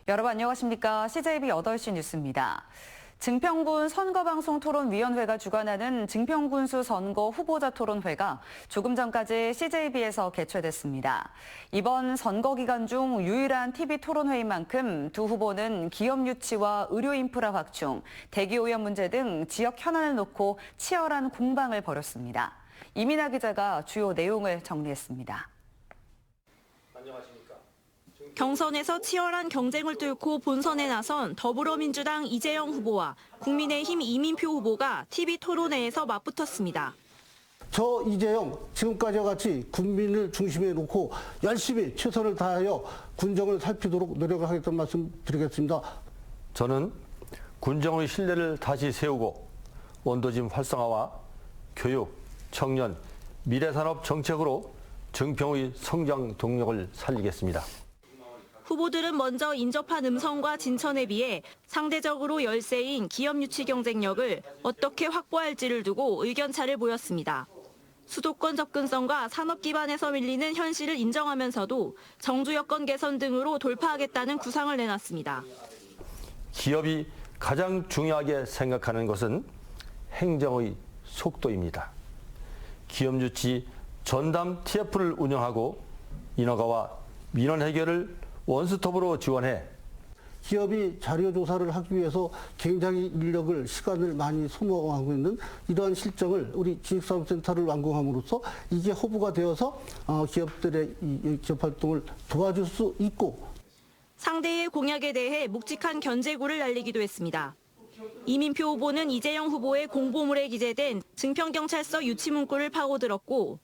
여러분 안녕하십니까? CJB 8시 뉴스입니다. 증평군 선거방송토론위원회가 주관하는 증평군수 선거 후보자 토론회가 조금 전까지 CJB에서 개최됐습니다. 이번 선거 기간 중 유일한 TV 토론회인 만큼 두 후보는 기업 유치와 의료 인프라 확충, 대기 오염 문제 등 지역 현안을 놓고 치열한 공방을 벌였습니다. 이민아 기자가 주요 내용을 정리했습니다. 경선에서 치열한 경쟁을 뚫고 본선에 나선 더불어민주당 이재영 후보와 국민의힘 이민표 후보가 TV 토론회에서 맞붙었습니다. 저 이재영 지금까지와 같이 국민을 중심에 놓고 열심히 최선을 다하여 군정을 살피도록 노력을 하겠다는 말씀 드리겠습니다. 저는 군정의 신뢰를 다시 세우고 원도심 활성화와 교육, 청년, 미래산업 정책으로 증평의 성장 동력을 살리겠습니다. 후보들은 먼저 인접한 음성과 진천에 비해 상대적으로 열세인 기업 유치 경쟁력을 어떻게 확보할지를 두고 의견차를 보였습니다. 수도권 접근성과 산업 기반에서 밀리는 현실을 인정하면서도 정주 여건 개선 등으로 돌파하겠다는 구상을 내놨습니다. 기업이 가장 중요하게 생각하는 것은 행정의 속도입니다. 기업 유치 전담 TF를 운영하고 인허가와 민원 해결을 원스톱으로 지원해 기업이 자료 조사를 하기 위해서 굉장히 인력을, 시간을 많이 소모하고 있는 이러한 실정을 우리 지식사업센터를 완공함으로써 이게 허브가 되어서 기업들의 이 기업 활동을 도와줄 수 있고 상대의 공약에 대해 묵직한 견제구를 날리기도 했습니다. 이민표 후보는 이재영 후보의 공보물에 기재된 증평경찰서 유치 문구를 파고들었고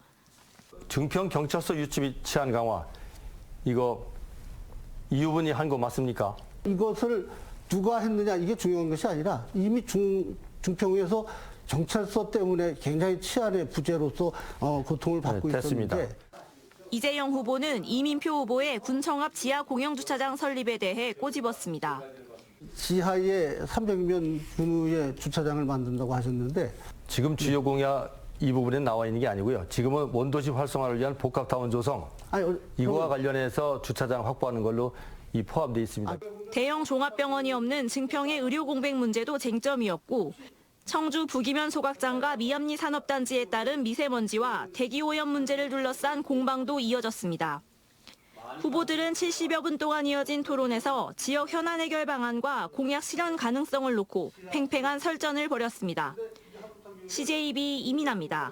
증평경찰서 유치 및 치안 강화 이거 이 후보니 한 거 맞습니까? 이것을 누가 했느냐 이게 중요한 것이 아니라 이미 증평에서 경찰서 때문에 굉장히 치안의 부재로서 고통을 받고 있었는데 이재영 후보는 이민표 후보의 군청 앞 지하 공영주차장 설립에 대해 꼬집었습니다. 지하에 300명 규모의 주차장을 만든다고 하셨는데 지금 주요 공약 이 부분에 나와 있는 게 아니고요. 지금은 원도시 활성화를 위한 복합타운 조성 이거와 관련해서 주차장 확보하는 걸로 포함되어 있습니다. 대형 종합병원이 없는 증평의 의료 공백 문제도 쟁점이었고 청주 부기면 소각장과 미암리 산업단지에 따른 미세먼지와 대기오염 문제를 둘러싼 공방도 이어졌습니다. 후보들은 70여 분 동안 이어진 토론에서 지역 현안 해결 방안과 공약 실현 가능성을 놓고 팽팽한 설전을 벌였습니다. CJB 이민아입니다.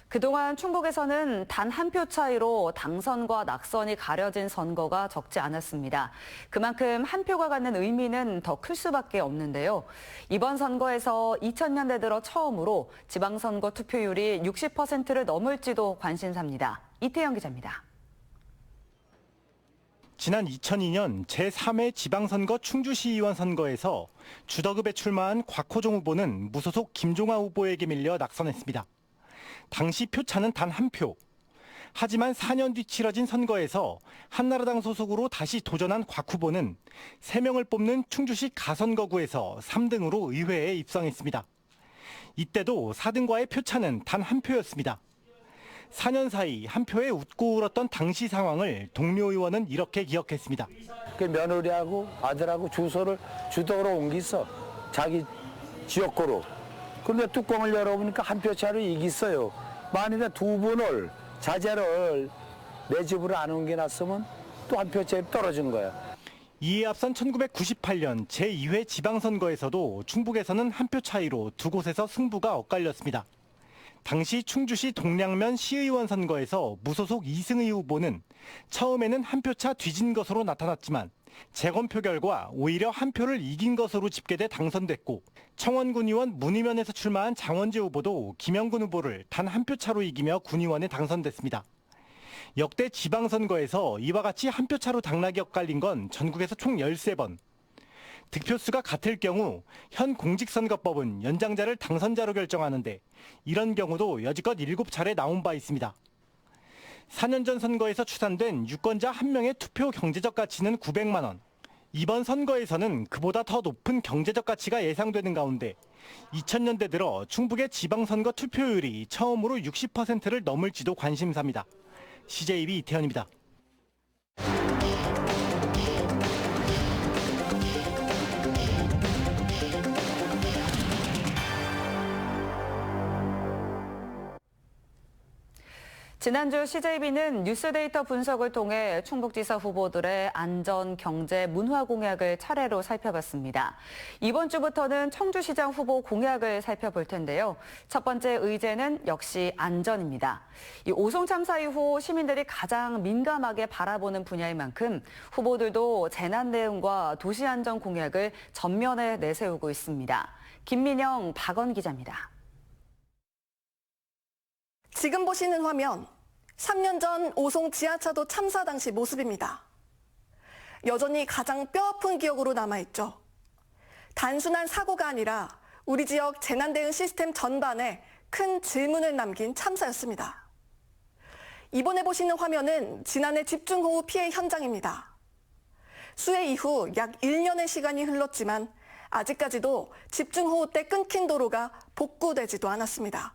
그동안 충북에서는 단 한 표 차이로 당선과 낙선이 가려진 선거가 적지 않았습니다. 그만큼 한 표가 갖는 의미는 더 클 수밖에 없는데요. 이번 선거에서 2000년대 들어 처음으로 지방선거 투표율이 60%를 넘을지도 관심사입니다. 이태영 기자입니다. 지난 2002년 제3회 지방선거 충주시의원 선거에서 주덕읍에 출마한 곽호종 후보는 무소속 김종화 후보에게 밀려 낙선했습니다. 당시 표차는 단 한 표. 하지만 4년 뒤 치러진 선거에서 한나라당 소속으로 다시 도전한 곽 후보는 3명을 뽑는 충주시 가선거구에서 3등으로 의회에 입성했습니다. 이때도 4등과의 표차는 단 한 표였습니다. 4년 사이 한 표에 웃고 울었던 당시 상황을 동료 의원은 이렇게 기억했습니다. 며느리하고 아들하고 주소를 주덕으로 옮겼어. 자기 지역구로. 그런데 뚜껑을 열어보니까 한 표 차로 이겼어요. 만일에 두 분을 자제를 내 집으로 안 옮겨놨으면 또 한 표 차에 떨어진 거야. 이에 앞선 1998년 제2회 지방선거에서도 충북에서는 한 표 차이로 두 곳에서 승부가 엇갈렸습니다. 당시 충주시 동량면 시의원 선거에서 무소속 이승의 후보는 처음에는 한 표 차 뒤진 것으로 나타났지만 재검표 결과 오히려 한 표를 이긴 것으로 집계돼 당선됐고 청원군 의원 문의면에서 출마한 장원재 후보도 김영근 후보를 단 한 표 차로 이기며 군의원에 당선됐습니다. 역대 지방선거에서 이와 같이 한 표 차로 당락이 엇갈린 건 전국에서 총 13번. 득표수가 같을 경우 현 공직선거법은 연장자를 당선자로 결정하는데 이런 경우도 여지껏 7차례 나온 바 있습니다. 4년 전 선거에서 추산된 유권자 1명의 투표 경제적 가치는 900만 원. 이번 선거에서는 그보다 더 높은 경제적 가치가 예상되는 가운데 2000년대 들어 충북의 지방선거 투표율이 처음으로 60%를 넘을지도 관심사입니다. CJB 이태현입니다. 지난주 CJB는 뉴스 데이터 분석을 통해 충북지사 후보들의 안전, 경제, 문화 공약을 차례로 살펴봤습니다. 이번 주부터는 청주시장 후보 공약을 살펴볼 텐데요. 첫 번째 의제는 역시 안전입니다. 이 오송 참사 이후 시민들이 가장 민감하게 바라보는 분야인 만큼 후보들도 재난 대응과 도시 안전 공약을 전면에 내세우고 있습니다. 김민영, 박원 기자입니다. 지금 보시는 화면, 3년 전 오송 지하차도 참사 당시 모습입니다. 여전히 가장 뼈아픈 기억으로 남아있죠. 단순한 사고가 아니라 우리 지역 재난대응 시스템 전반에 큰 질문을 남긴 참사였습니다. 이번에 보시는 화면은 지난해 집중호우 피해 현장입니다. 수해 이후 약 1년의 시간이 흘렀지만 아직까지도 집중호우 때 끊긴 도로가 복구되지도 않았습니다.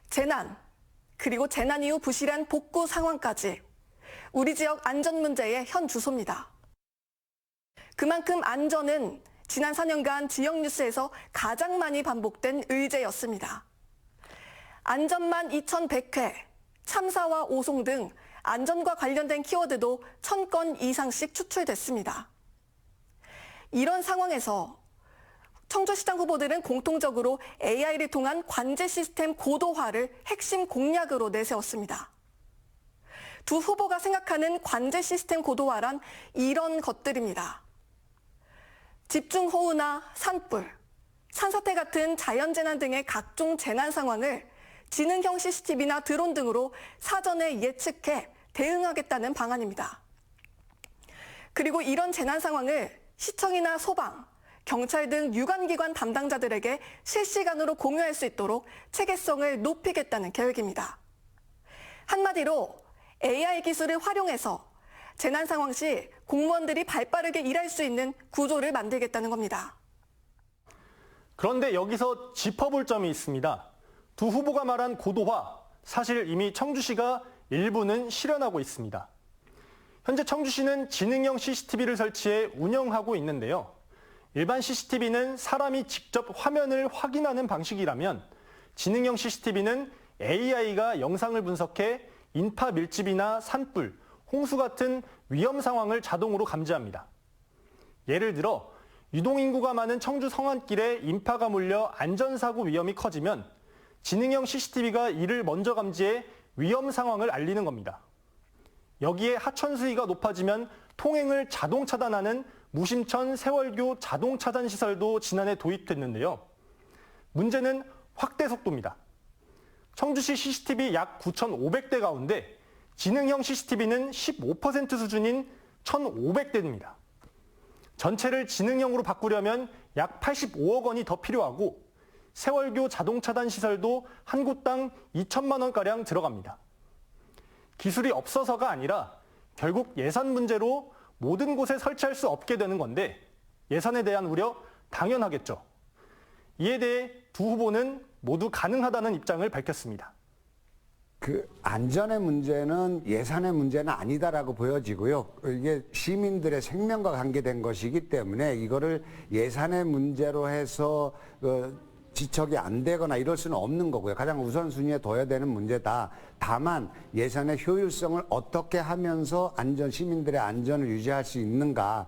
재난, 그리고 재난 이후 부실한 복구 상황까지 우리 지역 안전 문제의 현 주소입니다. 그만큼 안전은 지난 4년간 지역 뉴스에서 가장 많이 반복된 의제였습니다. 안전만 2100회, 참사와 오송 등 안전과 관련된 키워드도 1000건 이상씩 추출됐습니다. 이런 상황에서 청주시장 후보들은 공통적으로 AI를 통한 관제 시스템 고도화를 핵심 공약으로 내세웠습니다. 두 후보가 생각하는 관제 시스템 고도화란 이런 것들입니다. 집중호우나 산불, 산사태 같은 자연재난 등의 각종 재난 상황을 지능형 CCTV나 드론 등으로 사전에 예측해 대응하겠다는 방안입니다. 그리고 이런 재난 상황을 시청이나 소방, 경찰 등 유관기관 담당자들에게 실시간으로 공유할 수 있도록 체계성을 높이겠다는 계획입니다. 한마디로 AI 기술을 활용해서 재난 상황 시 공무원들이 발빠르게 일할 수 있는 구조를 만들겠다는 겁니다. 그런데 여기서 짚어볼 점이 있습니다. 두 후보가 말한 고도화, 사실 이미 청주시가 일부는 실현하고 있습니다. 현재 청주시는 지능형 CCTV를 설치해 운영하고 있는데요. 일반 CCTV는 사람이 직접 화면을 확인하는 방식이라면 지능형 CCTV는 AI가 영상을 분석해 인파 밀집이나 산불, 홍수 같은 위험 상황을 자동으로 감지합니다. 예를 들어 유동인구가 많은 청주 성안길에 인파가 몰려 안전사고 위험이 커지면 지능형 CCTV가 이를 먼저 감지해 위험 상황을 알리는 겁니다. 여기에 하천 수위가 높아지면 통행을 자동 차단하는 무심천 세월교 자동 차단 시설도 지난해 도입됐는데요. 문제는 확대 속도입니다. 청주시 CCTV 약 9,500대 가운데 지능형 CCTV는 15% 수준인 1,500대입니다. 전체를 지능형으로 바꾸려면 약 85억 원이 더 필요하고 세월교 자동 차단 시설도 한 곳당 2천만 원가량 들어갑니다. 기술이 없어서가 아니라 결국 예산 문제로 모든 곳에 설치할 수 없게 되는 건데 예산에 대한 우려 당연하겠죠. 이에 대해 두 후보는 모두 가능하다는 입장을 밝혔습니다. 그 안전의 문제는 예산의 문제는 아니다라고 보여지고요. 이게 시민들의 생명과 관계된 것이기 때문에 이거를 예산의 문제로 해서 지척이 안 되거나 이럴 수는 없는 거고요. 가장 우선순위에 둬야 되는 문제다. 다만 예산의 효율성을 어떻게 하면서 시민들의 안전을 유지할 수 있는가.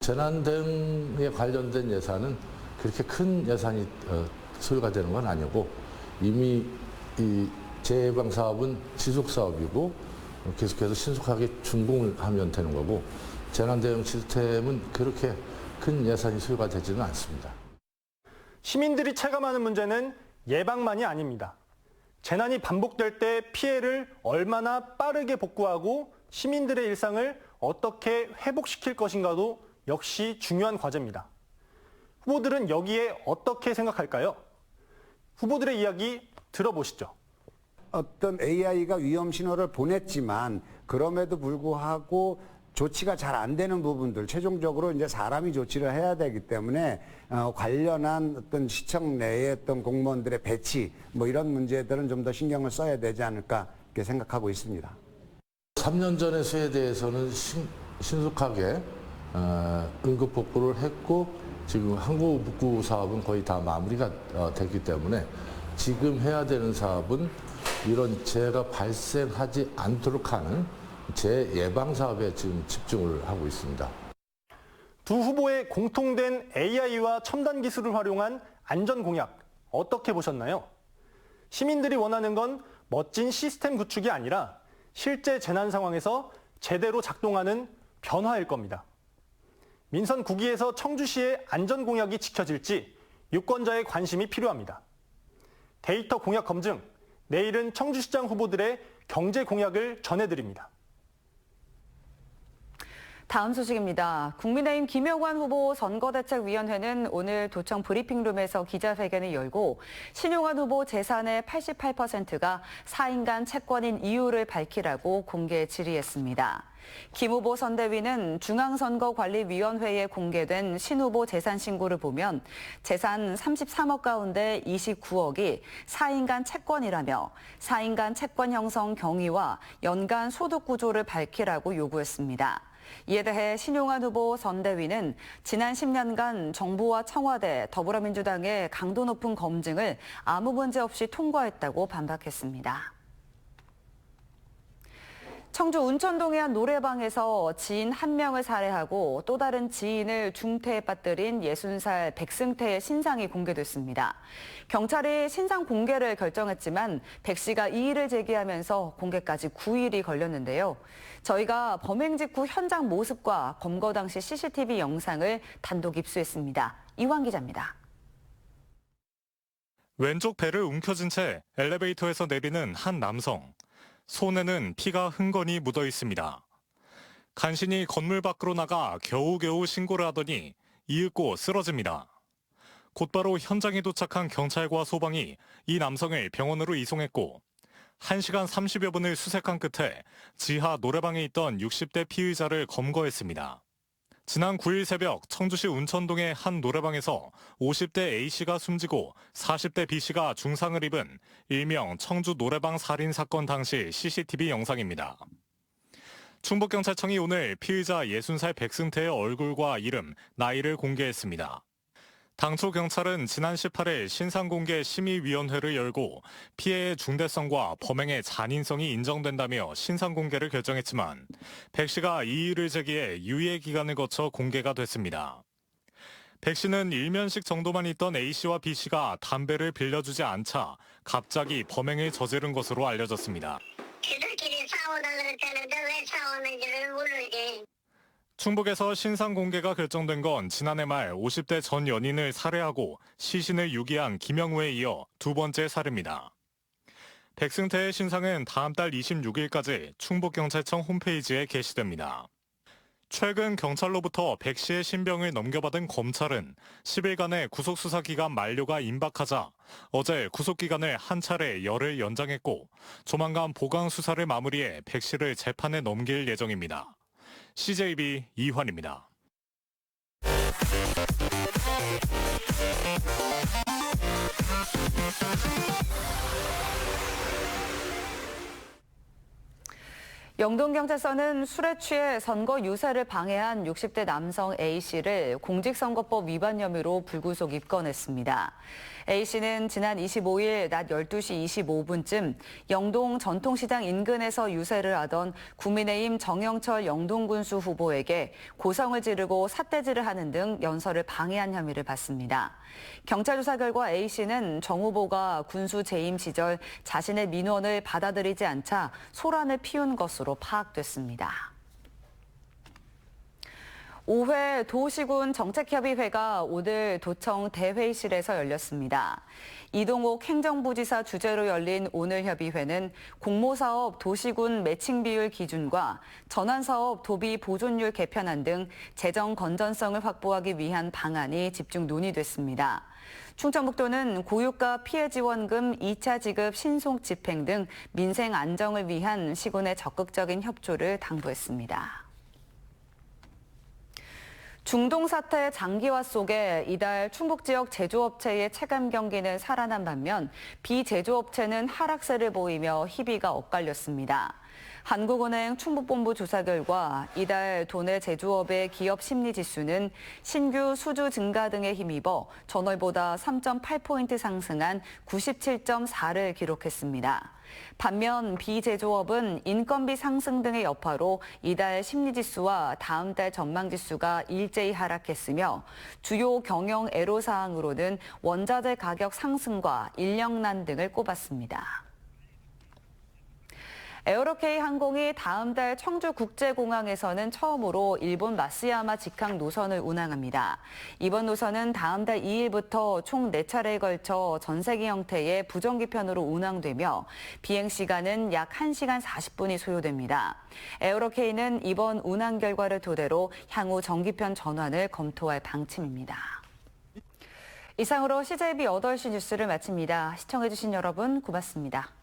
재난 대응에 관련된 예산은 그렇게 큰 예산이 소요가 되는 건 아니고 이미 이 재예방 사업은 지속 사업이고 계속해서 신속하게 준공을 하면 되는 거고 재난 대응 시스템은 그렇게 큰 예산이 소요가 되지는 않습니다. 시민들이 체감하는 문제는 예방만이 아닙니다. 재난이 반복될 때 피해를 얼마나 빠르게 복구하고 시민들의 일상을 어떻게 회복시킬 것인가도 역시 중요한 과제입니다. 후보들은 여기에 어떻게 생각할까요? 후보들의 이야기 들어보시죠. 어떤 AI가 위험 신호를 보냈지만 그럼에도 불구하고 조치가 잘 안 되는 부분들, 최종적으로 이제 사람이 조치를 해야 되기 때문에 관련한 어떤 시청 내의 어떤 공무원들의 배치, 이런 문제들은 좀 더 신경을 써야 되지 않을까 이렇게 생각하고 있습니다. 3년 전의 수에 대해서는 신속하게 응급 복구를 했고 지금 항구 복구 사업은 거의 다 마무리가 됐기 때문에 지금 해야 되는 사업은 이런 재해가 발생하지 않도록 하는 재해 예방 사업에 지금 집중을 하고 있습니다. 두 후보의 공통된 AI와 첨단 기술을 활용한 안전 공약 어떻게 보셨나요? 시민들이 원하는 건 멋진 시스템 구축이 아니라 실제 재난 상황에서 제대로 작동하는 변화일 겁니다. 민선 9기에서 청주시의 안전 공약이 지켜질지 유권자의 관심이 필요합니다. 데이터 공약 검증, 내일은 청주시장 후보들의 경제 공약을 전해드립니다. 다음 소식입니다. 국민의힘 김영환 후보 선거대책위원회는 오늘 도청 브리핑룸에서 기자회견을 열고 신용환 후보 재산의 88%가 4인간 채권인 이유를 밝히라고 공개 질의했습니다. 김 후보 선대위는 중앙선거관리위원회에 공개된 신 후보 재산 신고를 보면 재산 33억 가운데 29억이 4인간 채권이라며 4인간 채권 형성 경위와 연간 소득 구조를 밝히라고 요구했습니다. 이에 대해 신용환 후보 선대위는 지난 10년간 정부와 청와대, 더불어민주당의 강도 높은 검증을 아무 문제 없이 통과했다고 반박했습니다. 청주 운천동의 한 노래방에서 지인 한 명을 살해하고 또 다른 지인을 중태에 빠뜨린 60살 백승태의 신상이 공개됐습니다. 경찰이 신상 공개를 결정했지만 백 씨가 이의를 제기하면서 공개까지 9일이 걸렸는데요. 저희가 범행 직후 현장 모습과 검거 당시 CCTV 영상을 단독 입수했습니다. 이완 기자입니다. 왼쪽 배를 움켜쥔 채 엘리베이터에서 내리는 한 남성. 손에는 피가 흥건히 묻어 있습니다. 간신히 건물 밖으로 나가 겨우겨우 신고를 하더니 이윽고 쓰러집니다. 곧바로 현장에 도착한 경찰과 소방이 이 남성을 병원으로 이송했고 1시간 30여 분을 수색한 끝에 지하 노래방에 있던 60대 피의자를 검거했습니다. 지난 9일 새벽 청주시 운천동의 한 노래방에서 50대 A씨가 숨지고 40대 B씨가 중상을 입은 일명 청주 노래방 살인 사건 당시 CCTV 영상입니다. 충북경찰청이 오늘 피의자 60살 백승태의 얼굴과 이름, 나이를 공개했습니다. 당초 경찰은 지난 18일 신상공개 심의위원회를 열고 피해의 중대성과 범행의 잔인성이 인정된다며 신상공개를 결정했지만 백 씨가 이의를 제기해 유예 기간을 거쳐 공개가 됐습니다. 백 씨는 일면식 정도만 있던 A 씨와 B 씨가 담배를 빌려주지 않자 갑자기 범행을 저지른 것으로 알려졌습니다. 지들끼리 싸우다 그랬다는데 왜 싸우는지를 모르지. 충북에서 신상 공개가 결정된 건 지난해 말 50대 전 연인을 살해하고 시신을 유기한 김영우에 이어 두 번째 살해입니다. 백승태의 신상은 다음 달 26일까지 충북경찰청 홈페이지에 게시됩니다. 최근 경찰로부터 백 씨의 신병을 넘겨받은 검찰은 10일간의 구속수사 기간 만료가 임박하자 어제 구속기간을 한 차례 열흘 연장했고 조만간 보강 수사를 마무리해 백 씨를 재판에 넘길 예정입니다. CJB 이환입니다. 영동경찰서는 술에 취해 선거 유세를 방해한 60대 남성 A씨를 공직선거법 위반 혐의로 불구속 입건했습니다. A씨는 지난 25일 낮 12시 25분쯤 영동 전통시장 인근에서 유세를 하던 국민의힘 정영철 영동군수 후보에게 고성을 지르고 삿대질을 하는 등 연설을 방해한 혐의를 받습니다. 경찰 조사 결과 A씨는 정 후보가 군수 재임 시절 자신의 민원을 받아들이지 않자 소란을 피운 것으로 파악됐습니다. 5회 도시군 정책협의회가 오늘 도청 대회의실에서 열렸습니다. 이동옥 행정부지사 주재로 열린 오늘 협의회는 공모사업 도시군 매칭 비율 기준과 전환사업 도비 보존율 개편안 등 재정 건전성을 확보하기 위한 방안이 집중 논의됐습니다. 충청북도는 고유가 피해 지원금 2차 지급 신속 집행 등 민생 안정을 위한 시군의 적극적인 협조를 당부했습니다. 중동 사태 장기화 속에 이달 충북 지역 제조업체의 체감 경기는 살아난 반면 비제조업체는 하락세를 보이며 희비가 엇갈렸습니다. 한국은행 충북본부 조사 결과 이달 도내 제조업의 기업 심리 지수는 신규 수주 증가 등에 힘입어 전월보다 3.8포인트 상승한 97.4를 기록했습니다. 반면 비제조업은 인건비 상승 등의 여파로 이달 심리지수와 다음 달 전망지수가 일제히 하락했으며 주요 경영 애로사항으로는 원자재 가격 상승과 인력난 등을 꼽았습니다. 에어로케이 항공이 다음 달 청주국제공항에서는 처음으로 일본 마쓰야마 직항 노선을 운항합니다. 이번 노선은 다음 달 2일부터 총 4차례에 걸쳐 전세기 형태의 부정기편으로 운항되며 비행시간은 약 1시간 40분이 소요됩니다. 에어로케이는 이번 운항 결과를 토대로 향후 정기편 전환을 검토할 방침입니다. 이상으로 CJB 8시 뉴스를 마칩니다. 시청해주신 여러분 고맙습니다.